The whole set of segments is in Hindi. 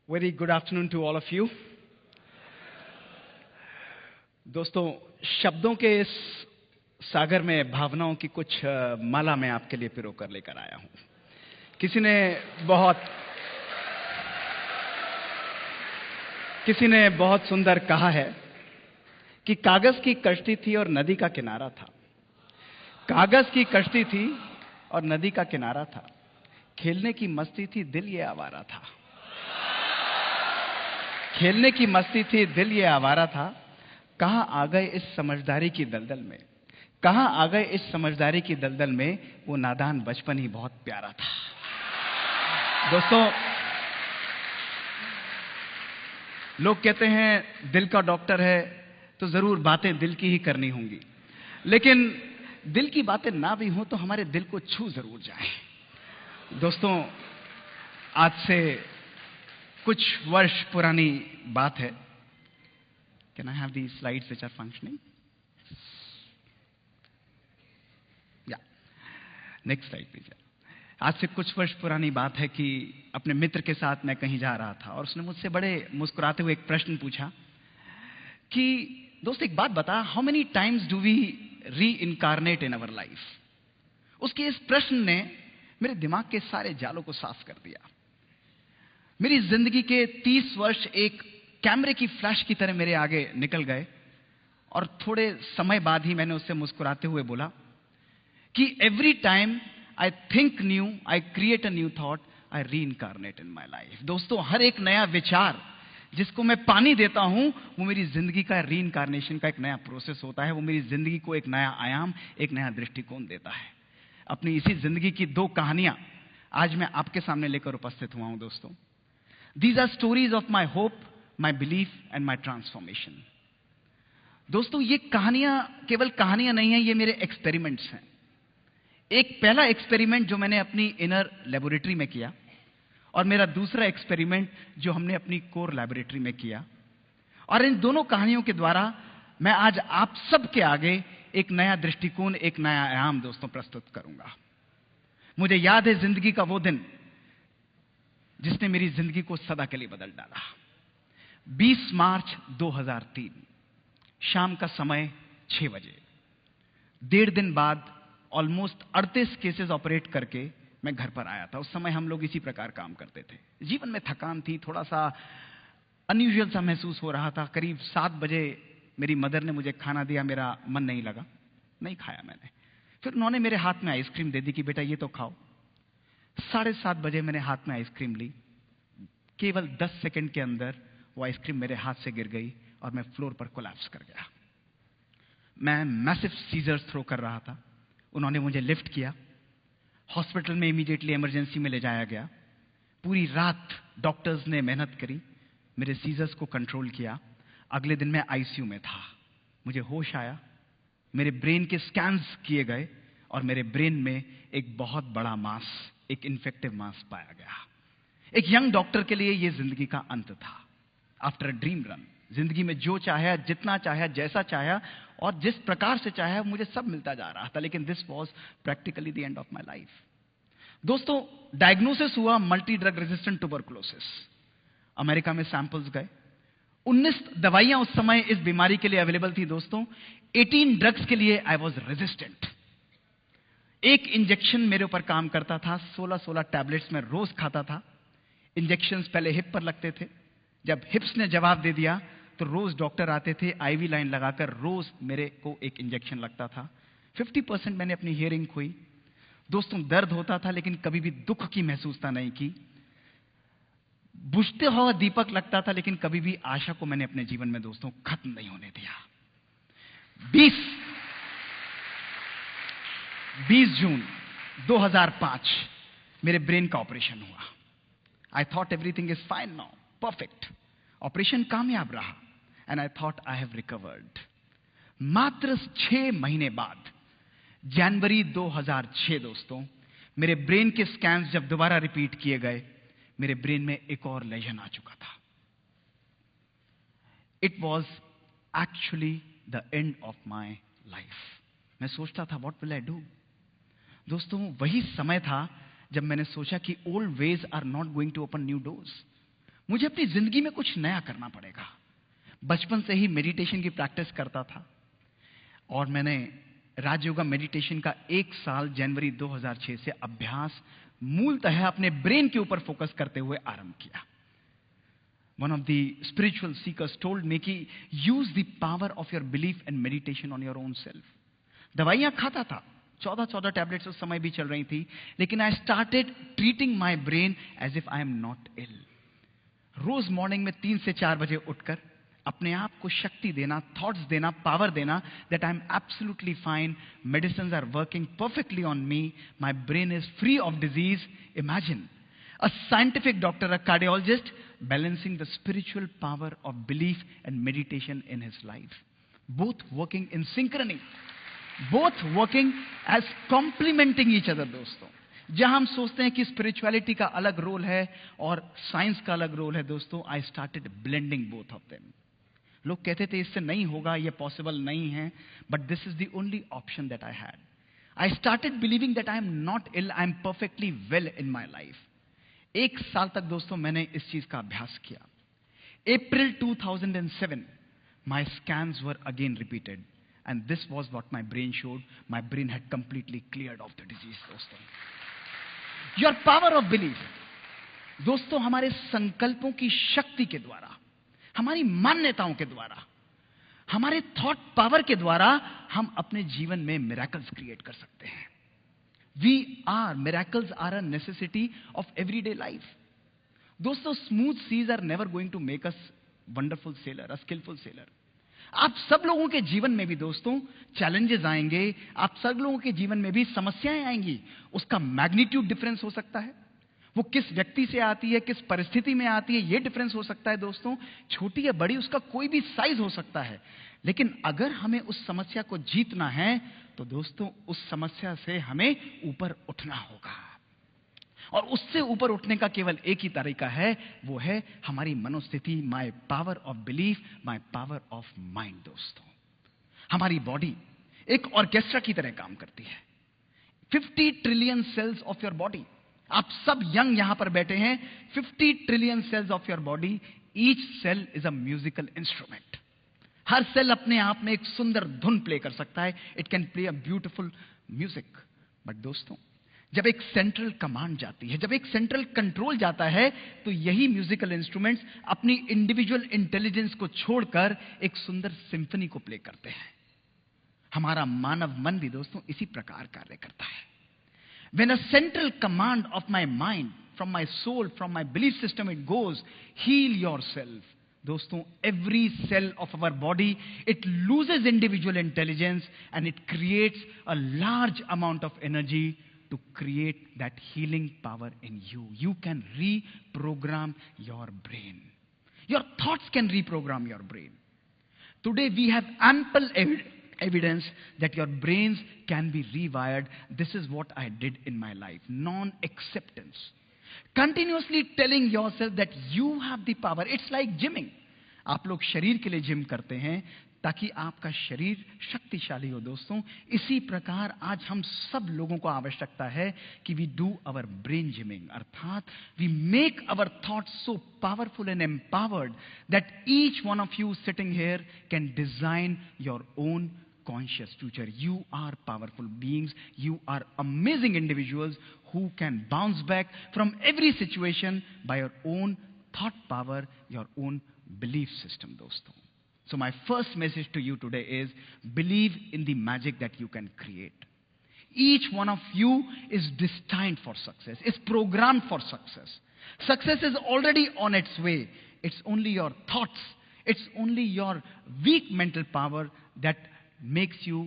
Very good afternoon to all of you. दोस्तों, शब्दों के इस सागर में भावनाओं की कुछ माला मैं आपके लिए पिरो कर लेकर आया हूं। किसी ने बहुत सुंदर कहा है कि कागज की कश्ती थी और नदी का किनारा था। कागज की कश्ती थी और नदी का किनारा था। खेलने की मस्ती थी, दिल ये आवारा था। खेलने की मस्ती थी, दिल ये आवारा था। कहां आ गए इस समझदारी की दलदल में? कहां आ गए इस समझदारी की दलदल में? वो नादान बचपन ही बहुत प्यारा था। दोस्तों, लोग कहते हैं दिल का डॉक्टर है तो जरूर बातें दिल की ही करनी होंगी, लेकिन दिल की बातें ना भी हों तो हमारे दिल को छू जरूर जाए। दोस्तों, आज से कुछ वर्ष पुरानी बात है। Can I have the slides which are functioning? या नेक्स्ट स्लाइड प्लीज। आज से कुछ वर्ष पुरानी बात है कि अपने मित्र के साथ मैं कहीं जा रहा था और उसने मुझसे बड़े मुस्कुराते हुए एक प्रश्न पूछा कि दोस्त एक बात बता, how many times do we reincarnate in our life? उसके इस प्रश्न ने मेरे दिमाग के सारे जालों को साफ कर दिया। मेरी जिंदगी के 30 वर्ष एक कैमरे की फ्लैश की तरह मेरे आगे निकल गए और थोड़े समय बाद ही मैंने उससे मुस्कुराते हुए बोला कि every time I think new, I create a new thought, I reincarnate in my life. दोस्तों, हर एक नया विचार जिसको मैं पानी देता हूं वो मेरी जिंदगी का री इनकारनेशन का एक नया प्रोसेस होता है। वो मेरी जिंदगी को एक नया आयाम, एक नया दृष्टिकोण देता है। अपनी इसी जिंदगी की 2 कहानियां आज मैं आपके सामने लेकर उपस्थित हुआ हूं। दोस्तों, these are stories of my hope, my belief and my transformation. दोस्तों, ये कहानियां केवल कहानियां नहीं हैं, ये मेरे एक्सपेरिमेंट्स हैं। एक पहला एक्सपेरिमेंट जो मैंने अपनी इनर लेबोरेटरी में किया और मेरा दूसरा एक्सपेरिमेंट जो हमने अपनी कोर लेबोरेटरी में किया। और इन दोनों कहानियों के द्वारा मैं आज आप सबके आगे एक नया दृष्टिकोण, एक नया आयाम दोस्तों प्रस्तुत करूंगा। मुझे याद है जिंदगी का वो दिन जिसने मेरी जिंदगी को सदा के लिए बदल डाला। 20 मार्च 2003 शाम का समय 6 बजे। 1.5 दिन बाद ऑलमोस्ट 38 केसेस ऑपरेट करके मैं घर पर आया था। उस समय हम लोग इसी प्रकार काम करते थे। जीवन में थकान थी, थोड़ा सा अनयूजुअल सा महसूस हो रहा था। करीब 7 बजे मेरी मदर ने मुझे खाना दिया, मेरा मन नहीं लगा, नहीं खाया मैंने। फिर उन्होंने मेरे हाथ में आइसक्रीम दे दी कि बेटा ये तो खाओ। 7:30 बजे मैंने हाथ में आइसक्रीम ली। केवल 10 सेकंड के अंदर वो आइसक्रीम मेरे हाथ से गिर गई और मैं फ्लोर पर कोलैप्स कर गया। मैं मैसिव सीजर्स थ्रो कर रहा था। उन्होंने मुझे लिफ्ट किया, हॉस्पिटल में इमीडिएटली इमरजेंसी में ले जाया गया। पूरी रात डॉक्टर्स ने मेहनत करी, मेरे सीजर्स को कंट्रोल किया। अगले दिन मैं आईसीयू में था। मुझे होश आया, मेरे ब्रेन के स्कैन्स किए गए और मेरे ब्रेन में एक बहुत बड़ा मास, एक इन्फेक्टिव मास पाया गया। एक यंग डॉक्टर के लिए यह जिंदगी का अंत था। आफ्टर अ ड्रीम रन, जिंदगी में जो चाहा, जितना चाहा, जैसा चाहा और जिस प्रकार से चाहा मुझे सब मिलता जा रहा था, लेकिन this was practically the end of my life. दोस्तों, डायग्नोसिस हुआ multi drug resistant tuberculosis. America में सैंपल्स गए। 19 दवाइयां उस समय इस बीमारी के लिए अवेलेबल थी। दोस्तों, 18 ड्रग्स के लिए आई वॉज रेजिस्टेंट। एक इंजेक्शन मेरे ऊपर काम करता था। 16 टैबलेट्स में रोज खाता था। इंजेक्शंस पहले हिप पर लगते थे। जब हिप्स ने जवाब दे दिया तो रोज डॉक्टर आते थे, आईवी लाइन लगाकर रोज मेरे को एक इंजेक्शन लगता था। 50% मैंने अपनी हियरिंग खोई। दोस्तों, दर्द होता था लेकिन कभी भी दुख की महसूसता नहीं की। बुझते हुआ दीपक लगता था लेकिन कभी भी आशा को मैंने अपने जीवन में दोस्तों खत्म नहीं होने दिया। 20 जून 2005 मेरे ब्रेन का ऑपरेशन हुआ। I thought everything is fine now, perfect. Operation कामयाब रहा and I thought I have recovered. मात्र 6 महीने बाद जनवरी 2006 दोस्तों, मेरे ब्रेन के स्कैन्स जब दोबारा रिपीट किए गए, मेरे ब्रेन में एक और लेजन आ चुका था। It was actually the end of my life. मैं सोचता था व्हाट विल आई डू। दोस्तों, वही समय था जब मैंने सोचा कि old ways are not going to open new doors. मुझे अपनी जिंदगी में कुछ नया करना पड़ेगा। बचपन से ही मेडिटेशन की प्रैक्टिस करता था और मैंने राजयोगा मेडिटेशन का 1 साल जनवरी 2006 से अभ्यास मूलतः अपने ब्रेन के ऊपर फोकस करते हुए आरंभ किया। One of the spiritual seekers told me कि use the power of your belief and meditation on your own self. दवाइयां खाता था, 14 टैबलेट्स उस समय भी चल रही थी, लेकिन I started treating my brain as if I am not ill. रोज मॉर्निंग में 3 से 4 बजे उठकर अपने आप को शक्ति देना, थॉट्स देना, पावर देना, that I am absolutely fine, medicines are working perfectly on me, my brain is free of disease. Imagine a scientific doctor, a cardiologist, balancing the spiritual power of belief and meditation in his life. Both working in synchrony. Both working as complementing each other, दोस्तों। जहां हम सोचते हैं कि स्पिरिचुअलिटी का अलग रोल है और साइंस का अलग रोल है, दोस्तों, I started blending both of them. लोग कहते थे इससे नहीं होगा, ये पॉसिबल नहीं है, but this is the only option that I had. I started believing that I am not ill, I am perfectly well in my life. 1 साल तक दोस्तों मैंने इस चीज का अभ्यास किया। April 2007, my scans were again repeated, and this was what my brain showed. My brain had completely cleared of the disease, दोस्तों। Your power of belief, दोस्तों, हमारे संकल्पों की शक्ति के द्वारा, हमारी मान्यताओं के द्वारा, हमारे थॉट पावर के द्वारा हम अपने जीवन में मिरेकल्स क्रिएट कर सकते हैं। Miracles are a necessity of everyday life. दोस्तों, smooth seas are never going to make us wonderful sailor, a skilful sailor. आप सब लोगों के जीवन में भी दोस्तों चैलेंजेस आएंगे, आप सब लोगों के जीवन में भी समस्याएं आएंगी। उसका मैग्नीट्यूड डिफरेंस हो सकता है, वो किस व्यक्ति से आती है, किस परिस्थिति में आती है, ये डिफरेंस हो सकता है दोस्तों। छोटी या बड़ी, उसका कोई भी साइज हो सकता है, लेकिन अगर हमें उस समस्या को जीतना है तो दोस्तों उस समस्या से हमें ऊपर उठना होगा। और उससे ऊपर उठने का केवल एक ही तरीका है, वो है हमारी मनोस्थिति, my power of belief, my power of mind. दोस्तों, हमारी बॉडी एक ऑर्केस्ट्रा की तरह काम करती है। 50 trillion cells of your body, आप सब यंग यहां पर बैठे हैं, 50 trillion cells of your body, each cell is a musical instrument. हर सेल अपने आप में एक सुंदर धुन प्ले कर सकता है, it can play a beautiful music. But दोस्तों, जब एक सेंट्रल कमांड जाती है, जब एक सेंट्रल कंट्रोल जाता है, तो यही म्यूजिकल इंस्ट्रूमेंट्स अपनी इंडिविजुअल इंटेलिजेंस को छोड़कर एक सुंदर सिंफनी को प्ले करते हैं। हमारा मानव मन भी दोस्तों इसी प्रकार कार्य करता है। When a central command of my mind, from my soul, from my belief system, it goes, heal yourself. दोस्तों, every cell of our body, it loses individual intelligence and it creates a large amount of energy to create that healing power in you. You can reprogram your brain. Your thoughts can reprogram your brain. Today we have ample evidence that your brains can be rewired. This is what I did in my life. Non-acceptance. Continuously telling yourself that you have the power. It's like gymming. आप लोग शरीर के लिए जिम करते हैं ताकि आपका शरीर शक्तिशाली हो। दोस्तों, इसी प्रकार आज हम सब लोगों को आवश्यकता है कि we do our brain gymming, अर्थात we make our thoughts so powerful and empowered that each one of you sitting here can design your own conscious future. You are powerful beings. You are amazing individuals who can bounce back from every situation by your own thought power, your own belief system, dosto. So my first message to you today is believe in the magic that you can create. Each one of you is destined for success, is programmed for success. Success is already on its way. It's only your thoughts, it's only your weak mental power that makes you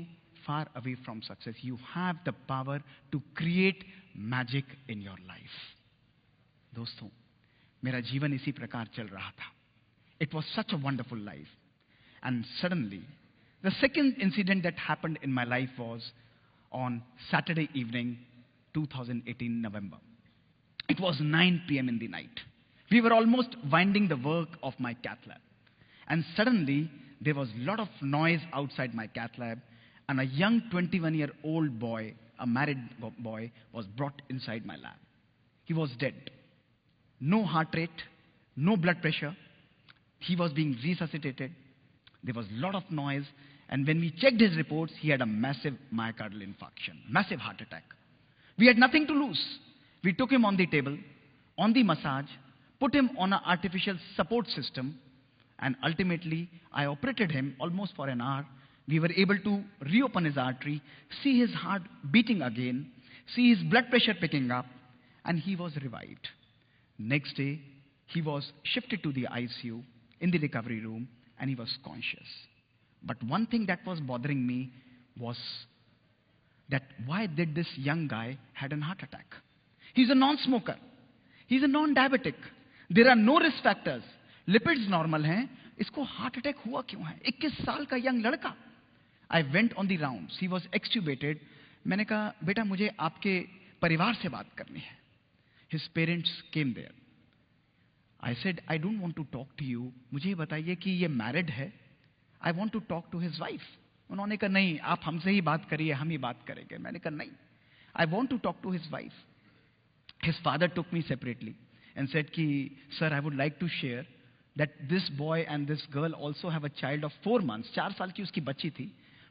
far away from success. You have the power to create magic in your life. दोस्तों, मेरा जीवन इसी प्रकार चल रहा था. It was such a wonderful life. And suddenly, the second incident that happened in my life was on Saturday evening, 2018 November. It was 9 p.m. in the night. We were almost winding the work of my cath lab. And suddenly, there was a lot of noise outside my cath lab, and a young 21-year-old boy, a married boy, was brought inside my lab. He was dead. No heart rate, no blood pressure. He was being resuscitated. There was a lot of noise. And when we checked his reports, he had a massive myocardial infarction, massive heart attack. We had nothing to lose. We took him on the table, on the massage, put him on an artificial support system, and ultimately, I operated him almost for an hour. We were able to reopen his artery, see his heart beating again, see his blood pressure picking up, and he was revived. Next day, he was shifted to the ICU in the recovery room, and he was conscious. But one thing that was bothering me was that why did this young guy had a heart attack? He's a non-smoker. He's a non-diabetic. There are no risk factors. Lipids normal हैं. इसको heart attack हुआ क्यों है? 21 साल का young लड़का. I went on the rounds. He was extubated. मैंने कहा बेटा मुझे आपके परिवार से बात करनी है. His parents came there. I said I don't want to talk to you. मुझे ये बताइए कि ये married है. I want to talk to his wife. उन्होंने कहा नहीं आप हमसे ही बात करिए हम ही बात करेंगे. मैंने कहा नहीं. I want to talk to his wife. His father took me separately and said कि sir I would like to share that this boy and this girl also have a child of 4 months. 4 साल की उसकी बच्ची थी.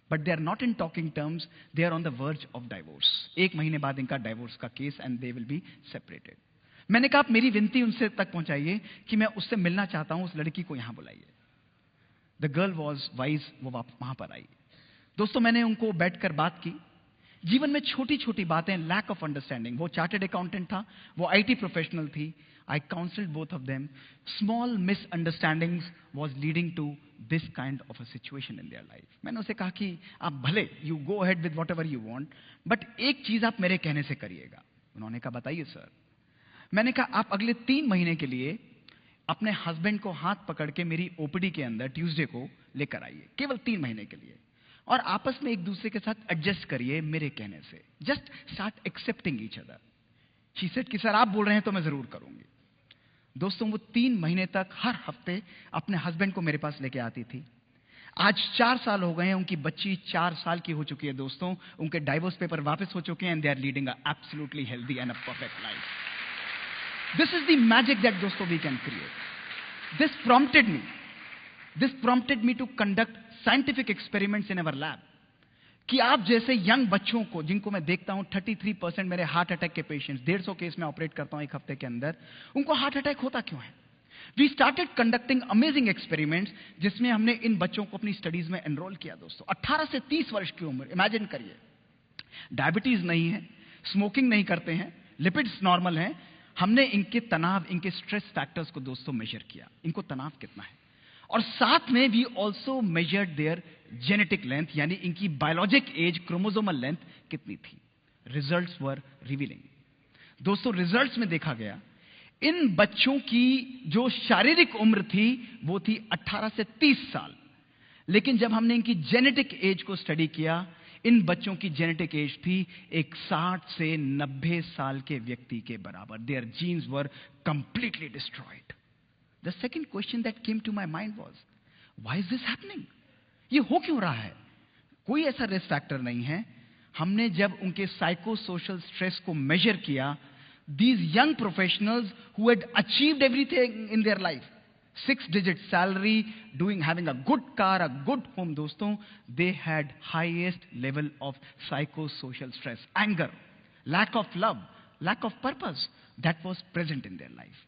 But they are not in talking terms. They are on the verge of divorce. 1 महीने बाद इनका divorce का case and they will be separated. मैंने कहा आप मेरी विनती उनसे तक पहुंचाइए कि मैं उससे मिलना चाहता हूं. उस लड़की को यहां बुलाइए. The girl was wise. वो वहां पर आई. दोस्तों मैंने उनको बैठकर बात की. जीवन में छोटी छोटी बातें, लैक ऑफ अंडरस्टैंडिंग. वो चार्टर्ड अकाउंटेंट था, वो आईटी प्रोफेशनल थी. I counselled both of them. Small misunderstandings was leading to this kind of a situation in their life. मैंने उसे कहा कि आप भले you go ahead with whatever you want, but एक चीज आप मेरे कहने से करिएगा. उन्होंने कहा बताइए सर. मैंने कहा आप अगले 3 महीने के लिए अपने हस्बैंड को हाथ पकड़ के मेरी ओपीडी के अंदर ट्यूसडे को लेकर आइए, केवल 3 महीने के लिए, और आपस में एक दूसरे के साथ एडजस्ट करिए मेरे कहने से. Just start accepting each other. She said कि सर आप बोल रहे हैं तो मैं जरूर करूंगी. दोस्तों वो 3 महीने तक हर हफ्ते अपने हस्बैंड को मेरे पास लेके आती थी. आज 4 साल हो गए हैं. उनकी बच्ची 4 साल की हो चुकी है दोस्तों. उनके डाइवोर्स पेपर वापस हो चुके हैं and they are leading a absolutely healthy and a perfect life. This is the magic that दोस्तों we can create. This prompted me to conduct scientific experiments in our lab. कि आप जैसे यंग बच्चों को, जिनको मैं देखता हूं 33% मेरे हार्ट अटैक के पेशेंट्स, 150 केस में ऑपरेट करता हूं 1 हफ्ते के अंदर, उनको हार्ट अटैक होता क्यों है? We started conducting amazing experiments, जिसमें हमने इन बच्चों को अपनी स्टडीज में एनरोल किया. दोस्तों 18 से 30 वर्ष की उम्र, इमेजिन करिए. डायबिटीज नहीं है, स्मोकिंग नहीं करते हैं, लिपिड्स नॉर्मल हैं. हमने इनके तनाव, इनके स्ट्रेस फैक्टर्स को दोस्तों मेजर किया. इनको तनाव कितना है, और साथ में we also measured their genetic length, यानी इनकी बायोलॉजिक एज, क्रोमोसोमल लेंथ कितनी थी. Results were revealing. दोस्तों रिजल्ट्स में देखा गया इन बच्चों की जो शारीरिक उम्र थी वो थी 18 से 30 साल, लेकिन जब हमने इनकी जेनेटिक एज को स्टडी किया, इन बच्चों की जेनेटिक एज थी एक 60 से 90 साल के व्यक्ति के बराबर. Their genes were completely destroyed. The second question that came to my mind was why is this happening? ये हो क्यों रहा है? कोई ऐसा रिस्क फैक्टर नहीं है. हमने जब उनके साइको सोशल स्ट्रेस को मेजर किया, these young professionals who had achieved everything in their life, 6-digit salary, having a good car, a good home, दोस्तों, they had highest level of psychosocial stress, anger, lack of love, lack of purpose that was present in their life.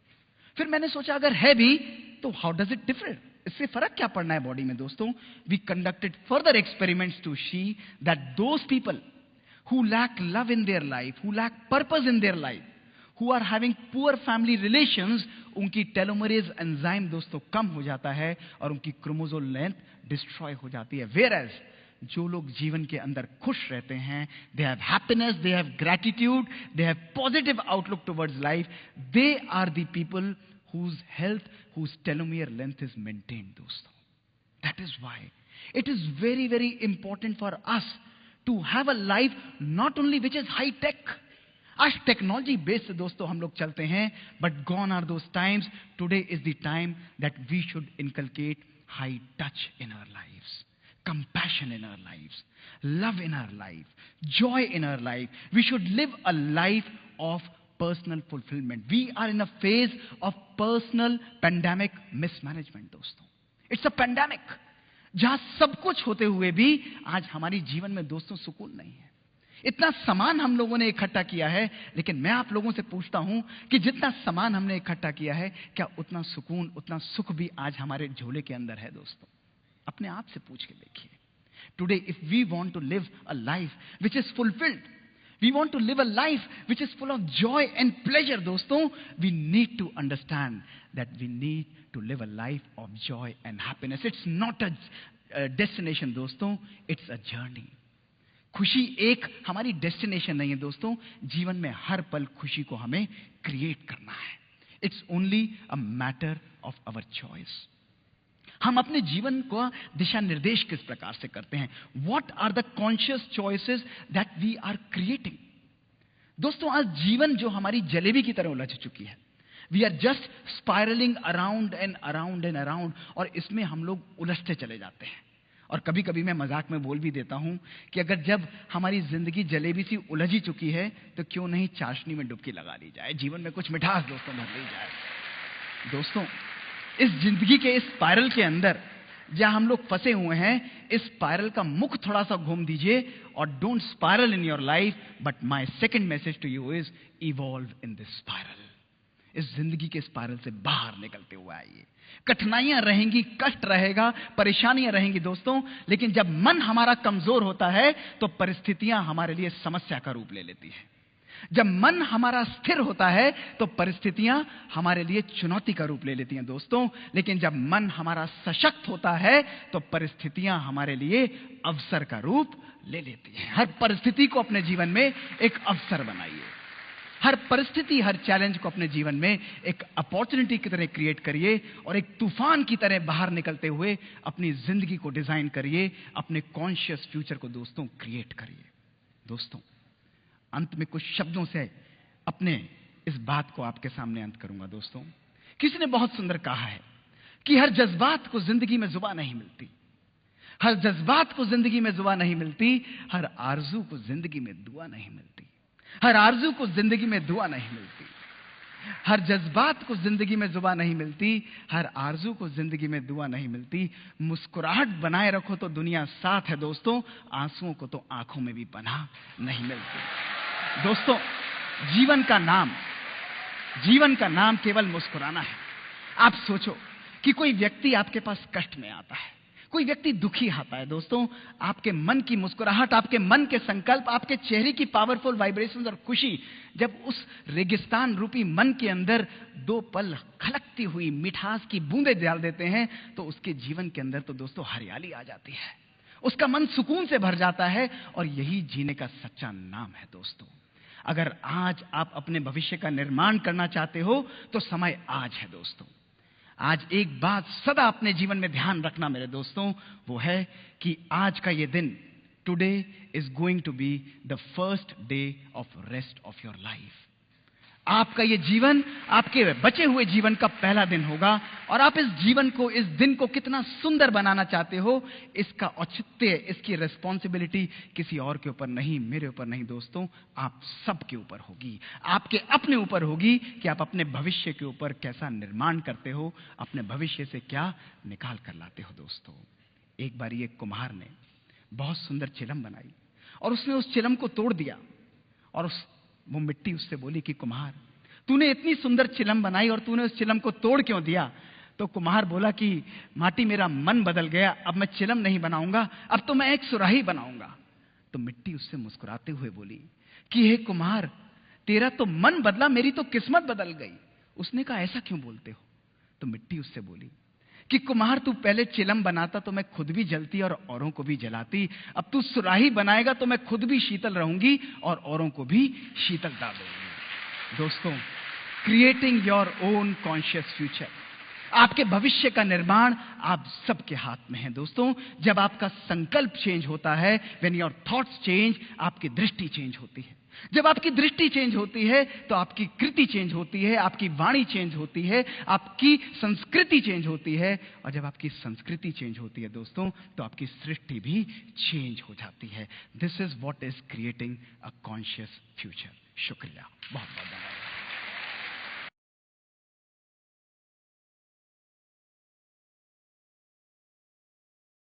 फिर मैंने सोचा अगर है भी तो how does it differ? इससे फर्क क्या पड़ना है बॉडी में दोस्तों? We conducted further experiments to see that those people who lack love in their life, who lack purpose in their life, who are having poor family relations, उनकी टेलोमरेज एंजाइम दोस्तों कम हो जाता है और उनकी क्रोमोसोम लेंथ डिस्ट्रॉय हो जाती है. Whereas जो लोग जीवन के अंदर खुश रहते हैं, they have happiness, they have gratitude, they have positive outlook towards life, they are the people whose health, whose telomere length is maintained दोस्तों. That is why it is very, very important for us to have a life not only which is high tech. आज टेक्नोलॉजी बेस्ड दोस्तों हम लोग चलते हैं, but gone are those times. Today is the time that we should inculcate high touch in our lives, compassion in our lives, love in our life, joy in our life. We should live a life of personal fulfilment. We are in a phase of personal pandemic mismanagement दोस्तों. इट्स अ पैंडेमिक जहां सब कुछ होते हुए भी आज हमारी जीवन में दोस्तों सुकून नहीं है. इतना सामान हम लोगों ने इकट्ठा किया है, लेकिन मैं आप लोगों से पूछता हूं कि जितना सामान हमने इकट्ठा किया है, क्या उतना सुकून, उतना सुख भी आज हमारे झोले के अंदर है दोस्तों? अपने आप से पूछ के देखिए. Today if we want to live a life which is fulfilled, we want to live a life which is full of joy and pleasure दोस्तों, we need to understand that we need to live a life of joy and happiness. It's not a destination दोस्तों, इट्स अ जर्नी. खुशी एक हमारी डेस्टिनेशन नहीं है दोस्तों. जीवन में हर पल खुशी को हमें क्रिएट करना है. It's only a matter of our choice. हम अपने जीवन को दिशा निर्देश किस प्रकार से करते हैं? What are the conscious choices that we are creating? दोस्तों आज जीवन जो हमारी जलेबी की तरह उलझ चुकी है. We are just spiralling around and around and around, और इसमें हम लोग उलझते चले जाते हैं. और कभी कभी मैं मजाक में बोल भी देता हूं कि अगर जब हमारी जिंदगी जलेबी सी उलझी चुकी है, तो क्यों नहीं चाशनी में डुबकी लगा ली जाए, जीवन में कुछ मिठास दोस्तों भर ली जाए. दोस्तों इस जिंदगी के इस स्पाइरल के अंदर जहां हम लोग फंसे हुए हैं, इस स्पाइरल का मुख थोड़ा सा घूम दीजिए और don't spiral in your life. But my second message to you is evolve in this spiral. इस जिंदगी के स्पाइरल से बाहर निकलते हुए आइए. कठिनाइयां रहेंगी, कष्ट रहेगा, परेशानियां रहेंगी दोस्तों, लेकिन जब मन हमारा कमजोर होता है तो परिस्थितियां हमारे लिए समस्या का रूप ले लेती है. जब मन हमारा स्थिर होता है तो परिस्थितियां हमारे लिए चुनौती का रूप ले लेती हैं दोस्तों. लेकिन जब मन हमारा सशक्त होता है तो परिस्थितियां हमारे लिए अवसर का रूप ले लेती हैं. हर परिस्थिति को अपने जीवन में एक अवसर बनाइए. हर परिस्थिति, हर चैलेंज को अपने जीवन में एक अपॉर्चुनिटी की तरह क्रिएट करिए और एक तूफान की तरह बाहर निकलते हुए अपनी जिंदगी को डिजाइन करिए. अपने कॉन्शियस फ्यूचर को दोस्तों क्रिएट करिए. दोस्तों अंत में कुछ शब्दों से अपने इस बात को आपके सामने अंत करूंगा. दोस्तों किसी ने बहुत सुंदर कहा है कि हर जज्बात को जिंदगी में जुबान नहीं मिलती. हर जज्बात को जिंदगी में जुबान नहीं मिलती. हर आरजू को जिंदगी में दुआ नहीं मिलती. हर आरजू को जिंदगी में दुआ नहीं मिलती. हर जज्बात को जिंदगी में जुबान नहीं मिलती. हर आरजू को जिंदगी में दुआ नहीं मिलती. मुस्कुराहट बनाए रखो तो दुनिया साथ है दोस्तों. आंसुओं को तो आंखों में भी पनाह नहीं मिलती. दोस्तों जीवन का नाम केवल मुस्कुराना है. आप सोचो कि कोई व्यक्ति आपके पास कष्ट में आता है, कोई व्यक्ति दुखी आता है. दोस्तों आपके मन की मुस्कुराहट, आपके मन के संकल्प, आपके चेहरे की पावरफुल वाइब्रेशंस और खुशी जब उस रेगिस्तान रूपी मन के अंदर दो पल खलकती हुई मिठास की बूंदें डाल देते हैं, तो उसके जीवन के अंदर तो दोस्तों हरियाली आ जाती है. उसका मन सुकून से भर जाता है. और यही जीने का सच्चा नाम है. दोस्तों अगर आज आप अपने भविष्य का निर्माण करना चाहते हो तो समय आज है. दोस्तों आज एक बात सदा अपने जीवन में ध्यान रखना मेरे दोस्तों, वो है कि आज का ये दिन, today is going to be the first day of rest of your life. आपका ये जीवन आपके बचे हुए जीवन का पहला दिन होगा. और आप इस जीवन को, इस दिन को कितना सुंदर बनाना चाहते हो, इसका औचित्य, इसकी रिस्पॉन्सिबिलिटी किसी और के ऊपर नहीं, मेरे ऊपर नहीं दोस्तों, आप सबके ऊपर होगी. आपके अपने ऊपर होगी कि आप अपने भविष्य के ऊपर कैसा निर्माण करते हो, अपने भविष्य से क्या निकाल कर लाते हो. दोस्तों एक बार एक कुम्हार ने बहुत सुंदर चिलम बनाई और उसने उस चिलम को तोड़ दिया. और वो मिट्टी उससे बोली कि कुम्हार, तूने इतनी सुंदर चिलम बनाई और तूने उस चिलम को तोड़ क्यों दिया? तो कुम्हार बोला कि माटी, मेरा मन बदल गया, अब मैं चिलम नहीं बनाऊंगा, अब तो मैं एक सुराही बनाऊंगा. तो मिट्टी उससे मुस्कुराते हुए बोली कि हे कुम्हार, तेरा तो मन बदला, मेरी तो किस्मत बदल गई. उसने कहा ऐसा क्यों बोलते हो? तो मिट्टी उससे बोली कि कुम्हार, तू पहले चिलम बनाता तो मैं खुद भी जलती और औरों को भी जलाती. अब तू सुराही बनाएगा तो मैं खुद भी शीतल रहूंगी और औरों को भी शीतलता दूंगी. दोस्तों creating your own conscious future, आपके भविष्य का निर्माण आप सबके हाथ में है. दोस्तों जब आपका संकल्प चेंज होता है, व्हेन योर थॉट्स चेंज, आपकी दृष्टि चेंज होती है. जब आपकी दृष्टि चेंज होती है तो आपकी कृति चेंज होती है, आपकी वाणी चेंज होती है, आपकी संस्कृति चेंज होती है. और जब आपकी संस्कृति चेंज होती है दोस्तों, तो आपकी सृष्टि भी चेंज हो जाती है. This is what is creating a conscious future. शुक्रिया, बहुत बहुत धन्यवाद.